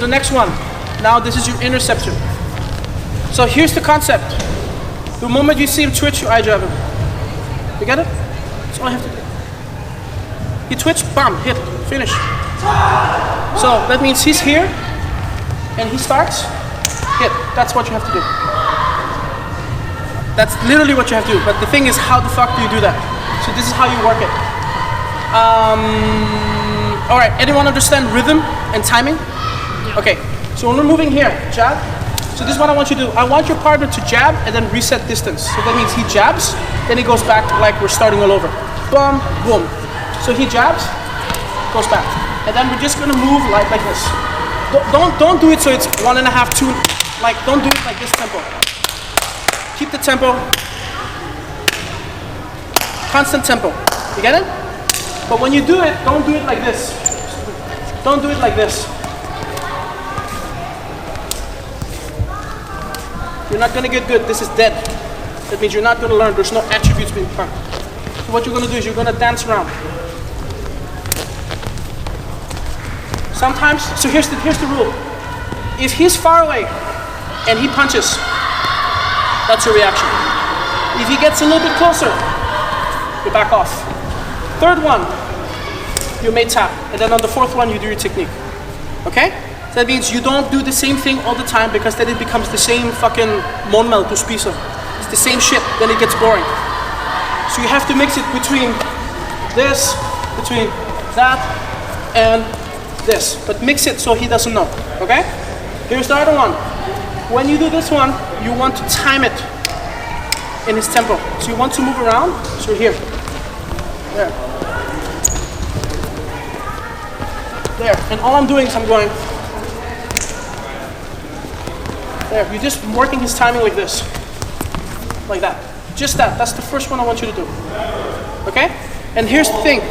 the next one. Now this is your interceptor. So here's the concept. The moment you see him twitch, you eye jab him. You get it? That's all I have to do. You twitch, bam, hit, finish. So that means he's here, and he starts, hit. That's what you have to do. That's literally what you have to do. But the thing is, how the fuck do you do that? So this is how you work it. All right, anyone understand rhythm and timing? Okay, so when we're moving here, jab. So this is what I want you to do. I want your partner to jab and then reset distance. So that means he jabs, then he goes back like we're starting all over. Boom, boom. So he jabs, goes back. And then we're just gonna move like this. Don't do it so it's 1.5, 2, like don't do it like this tempo. Keep the tempo. Constant tempo. You get it? But when you do it, don't do it like this. Don't do it like this. You're not gonna get good. This is dead. That means you're not gonna learn. There's no attributes being found. So what you're gonna do is you're gonna dance around. Sometimes, so here's the rule. If he's far away and he punches, that's your reaction. If he gets a little bit closer, you back off. Third one, you may tap. And then on the fourth one, you do your technique. Okay? So that means you don't do the same thing all the time because then it becomes the same fucking månmad du spiser. It's the same shit, then it gets boring. So you have to mix it between this, between that, and this. But mix it so he doesn't know, okay? Here's the other one. When you do this one, you want to time it in his tempo. So you want to move around, so here. There. There, and all I'm doing is I'm going there. You're just working his timing like this. Like that. Just that. That's the first one I want you to do. Okay? And here's the thing.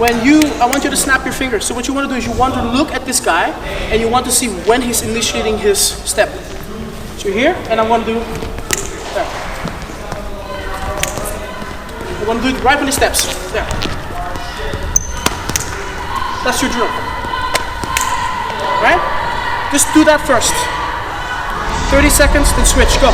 I want you to snap your fingers. So what you want to do is you want to look at this guy and you want to see when he's initiating his step. So you're here, and I'm going to do there. I'm going to do it right when he steps. There. That's your drill. Right? Just do that first. 30 seconds, then switch, go.